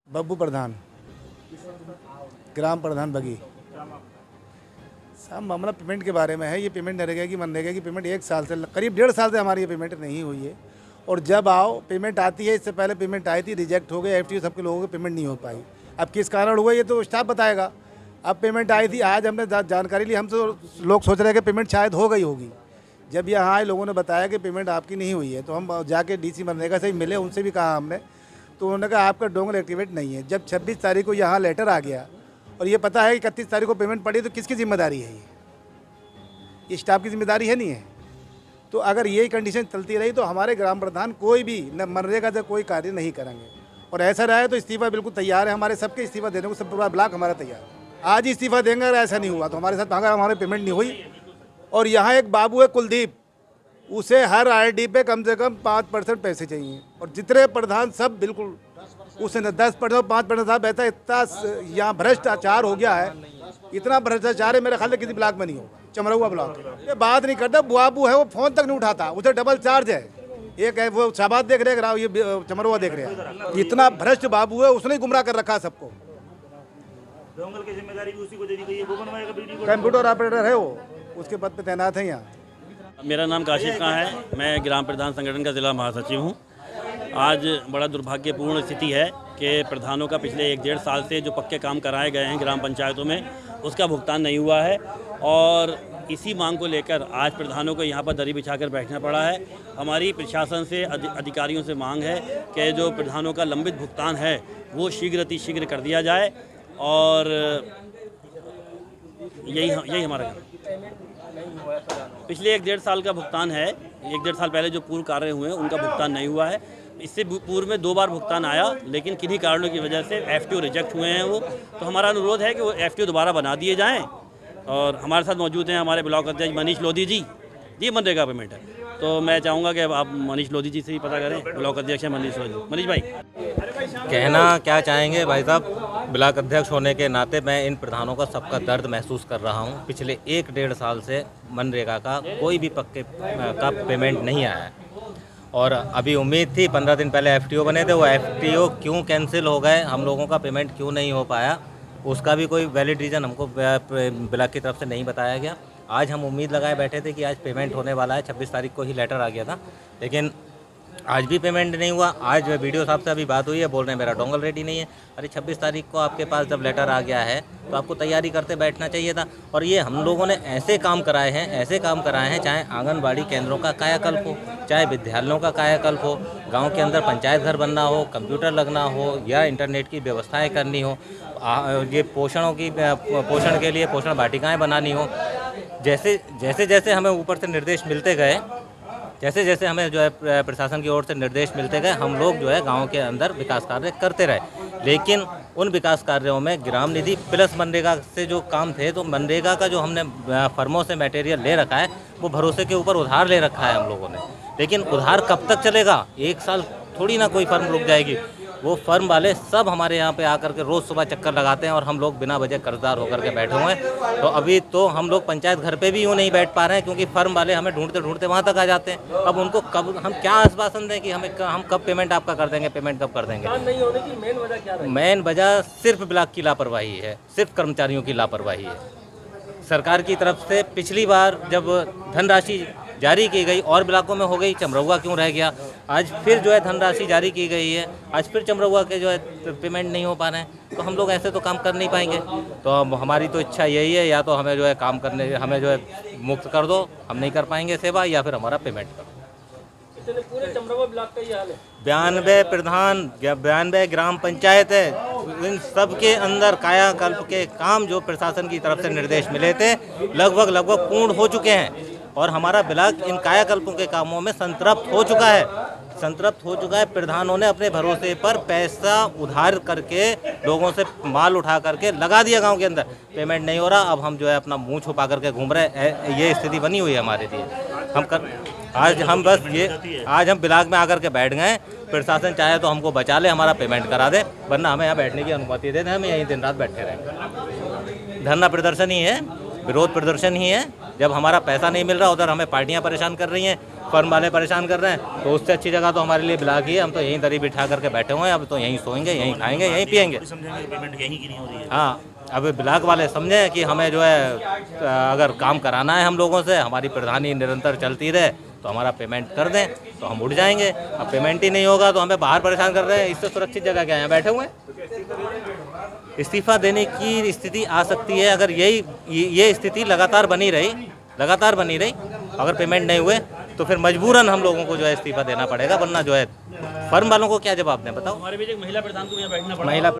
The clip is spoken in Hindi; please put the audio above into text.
बब्बू प्रधान, ग्राम प्रधान बगी। सब मामला पेमेंट के बारे में है। ये पेमेंट नरेगा की मनरेगा की पेमेंट 1 साल से करीब 1.5 साल से हमारी ये पेमेंट नहीं हुई है। और जब आओ पेमेंट आती है, इससे पहले पेमेंट आई थी, रिजेक्ट हो गए, FTO सबके लोगों की पेमेंट नहीं हो पाई। अब किस कारण हुआ ये तो स्टाफ बताएगा। अब पेमेंट आई थी, आज हमने जानकारी ली, हम तो लोग सोच रहे हैं कि पेमेंट शायद हो गई होगी। जब यहाँ आए लोगों ने बताया कि पेमेंट आपकी नहीं हुई है, तो हम जाके DC मनरेगा से ही मिले, उनसे भी कहा हमने, तो उन्होंने कहा आपका डोंगल एक्टिवेट नहीं है। जब 26 तारीख को यहाँ लेटर आ गया और ये पता है कि 31 तारीख को पेमेंट पड़ी, तो किसकी जिम्मेदारी है ये स्टाफ की जिम्मेदारी है नहीं है। तो अगर यही कंडीशन चलती रही तो हमारे ग्राम प्रधान कोई भी न मनरेगा से कोई कार्य नहीं करेंगे। और ऐसा रहा है तो इस्तीफा बिल्कुल तैयार है, हमारे सबके इस्तीफा देने को सब पूरा ब्लॉक हमारा तैयार है। आज ही इस्तीफा देंगे अगर ऐसा नहीं हुआ तो हमारे साथ, अगर हमारी पेमेंट नहीं हुई। और यहाँ एक बाबू है कुलदीप, उसे हर RD पे कम से कम 5% पैसे चाहिए। और जितने प्रधान सब बिल्कुल उसे 10% 5% साहब, ऐसा इतना यहाँ भ्रष्टाचार हो गया है, इतना भ्रष्टाचार है मेरे ख्याल से किसी ब्लॉक में नहीं होगा। चमरौआ ब्लॉक ये बात नहीं करता, बाबू है वो फ़ोन तक नहीं उठाता, उसे डबल चार्ज है। एक है वो शाबाद देख रहे हैं, ये चमरौआ देख रहे हैं। इतना भ्रष्ट बाबू है, उसने गुमराह कर रखा सबको। डोंगल की जिम्मेदारी भी उसी को दे दी गई है, वो बनवाएगा वीडियो। कंप्यूटर ऑपरेटर है वो, उसके पद पे तैनात है यहाँ। मेरा नाम काशिफ खां है, मैं ग्राम प्रधान संगठन का जिला महासचिव हूँ। आज बड़ा दुर्भाग्यपूर्ण स्थिति है कि प्रधानों का पिछले 1-1.5 साल से जो पक्के काम कराए गए हैं ग्राम पंचायतों में, उसका भुगतान नहीं हुआ है। और इसी मांग को लेकर आज प्रधानों को यहाँ पर दरी बिछाकर बैठना पड़ा है। हमारी प्रशासन से अधिकारियों से मांग है कि जो प्रधानों का लंबित भुगतान है वो शीघ्र अतिशीघ्र कर दिया जाए। और यही हमारा पिछले 1-1.5 साल का भुगतान है। 1-1.5 साल पहले जो पूर्व कार्य हुए हैं उनका भुगतान नहीं हुआ है। इससे पूर्व में 2 बार भुगतान आया, लेकिन किन्हीं कारणों की वजह से FTO रिजेक्ट हुए हैं वो। तो हमारा अनुरोध है कि वो FTO दोबारा बना दिए जाएं। और हमारे साथ मौजूद हैं हमारे ब्लॉक अध्यक्ष मनीष लोधी जी। ये मनरेगा पेमेंट है, तो मैं चाहूँगा कि आप मनीष लोधी जी से ही पता करें। ब्लॉक अध्यक्ष है मनीष लोधी। मनीष भाई, कहना क्या चाहेंगे भाई साहब, ब्लॉक अध्यक्ष होने के नाते मैं इन प्रधानों का सबका दर्द महसूस कर रहा हूं। पिछले 1-1.5 साल से मनरेगा का कोई भी पक्के का पेमेंट नहीं आया है। और अभी उम्मीद थी, 15 दिन पहले FTO बने थे, वो FTO क्यों कैंसिल हो गए, हम लोगों का पेमेंट क्यों नहीं हो पाया, उसका भी कोई वैलिड रीज़न हमको ब्लॉक की तरफ से नहीं बताया गया। आज हम उम्मीद लगाए बैठे थे कि आज पेमेंट होने वाला है, 26 तारीख को ही लेटर आ गया था, लेकिन आज भी पेमेंट नहीं हुआ। आज BDO साहब से अभी बात हुई है, बोल रहे हैं मेरा डोंगल रेडी नहीं है। अरे 26 तारीख को आपके पास जब लेटर आ गया है तो आपको तैयारी करते बैठना चाहिए था। और ये हम लोगों ने ऐसे काम कराए हैं, चाहे आंगनबाड़ी केंद्रों का कायाकल्प हो, चाहे विद्यालयों का कायाकल्प हो, गांव के अंदर पंचायत घर बनना हो, कंप्यूटर लगना हो, या इंटरनेट की व्यवस्थाएँ करनी हो, ये पोषण के लिए पोषण वाटिकाएँ बनानी हो। जैसे हमें ऊपर से निर्देश मिलते गए, जैसे हमें जो है प्रशासन की ओर से निर्देश मिलते गए, हम लोग जो है गांव के अंदर विकास कार्य करते रहे। लेकिन उन विकास कार्यों में ग्राम निधि प्लस मनरेगा से जो काम थे, तो मनरेगा का जो हमने फर्मों से मटेरियल ले रखा है वो भरोसे के ऊपर उधार ले रखा है हम लोगों ने। लेकिन उधार कब तक चलेगा? 1 साल थोड़ी ना कोई फर्म रुक जाएगी। वो फर्म वाले सब हमारे यहाँ पे आकर के रोज़ सुबह चक्कर लगाते हैं और हम लोग बिना वजह कर्जदार होकर के बैठे हुए हैं। तो अभी तो हम लोग पंचायत घर पे भी यूँ नहीं बैठ पा रहे हैं, क्योंकि फर्म वाले हमें ढूंढते वहाँ तक आ जाते हैं। अब उनको कब हम क्या आश्वासन दें कि हम कब पेमेंट आपका कर देंगे, पेमेंट कब कर देंगे? नहीं होने की मेन वजह क्या है? मेन वजह सिर्फ ब्लॉक की लापरवाही है, सिर्फ कर्मचारियों की लापरवाही है। सरकार की तरफ से पिछली बार जब धनराशि जारी की गई और ब्लॉकों में हो गई, चमरौआ क्यों रह गया? आज फिर जो है धनराशि जारी की गई है, आज फिर चमरौआ के जो है पेमेंट नहीं हो पा रहे हैं। तो हम लोग ऐसे तो काम कर नहीं पाएंगे। तो अब हमारी तो इच्छा यही है, या तो हमें जो है काम करने, हमें जो है मुक्त कर दो, हम नहीं कर पाएंगे सेवा, या फिर हमारा पेमेंट कर दो। पूरे चमरौआ ब्लॉक का ये हाल है। 92 प्रधान, 92 ग्राम पंचायत है, इन सब के अंदर कायाकल्प के काम जो प्रशासन की तरफ से निर्देश मिले थे लगभग पूर्ण हो चुके हैं। और हमारा ब्लॉक इन कायाकल्पों के कामों में संतृप्त हो चुका है। प्रधानों ने अपने भरोसे पर पैसा उधार करके लोगों से माल उठा करके लगा दिया गांव के अंदर, पेमेंट नहीं हो रहा। अब हम जो है अपना मुंह छुपा करके घूम रहे हैं, ये स्थिति बनी हुई है हमारे लिए। आज हम ब्लॉक में आकर के बैठ गए। प्रशासन चाहे तो हमको बचा ले, हमारा पेमेंट करा दे, वरना हमें यहाँ बैठने की अनुमति दे दें, हम यहीं दिन रात बैठे रहेंगे। धरना प्रदर्शन ही है, विरोध प्रदर्शन ही है। जब हमारा पैसा नहीं मिल रहा, उधर हमें पार्टियां परेशान कर रही हैं, फर्म वाले परेशान कर रहे हैं, तो उससे अच्छी जगह तो हमारे लिए ब्लॉक ही है। हम तो यहीं दरी बिठा करके बैठे हुए हैं, अब तो यहीं सोएंगे, यहीं खाएंगे, यहीं पिएंगे। समझेंगे कि पेमेंट यहीं की नहीं हो रही है। हाँ, अब ब्लॉक वाले समझें कि हमें जो है अगर काम कराना है हम लोगों से, हमारी प्रधानी निरंतर चलती रहे तो हमारा पेमेंट कर दें तो हम उठ जाएंगे। अब पेमेंट ही नहीं होगा तो हमें बाहर परेशान कर रहे हैं, इससे सुरक्षित जगह क्या है, बैठे हुए हैं। इस्तीफा देने की स्थिति आ सकती है अगर ये स्थिति लगातार बनी रही, अगर पेमेंट नहीं हुए तो फिर मजबूरन हम लोगों को जो है इस्तीफा देना पड़ेगा, वरना जो है फर्म वालों को क्या जवाब दें, बताओ। हमारे बीच एक महिला प्रधान को यहाँ बैठना पड़ा। महिला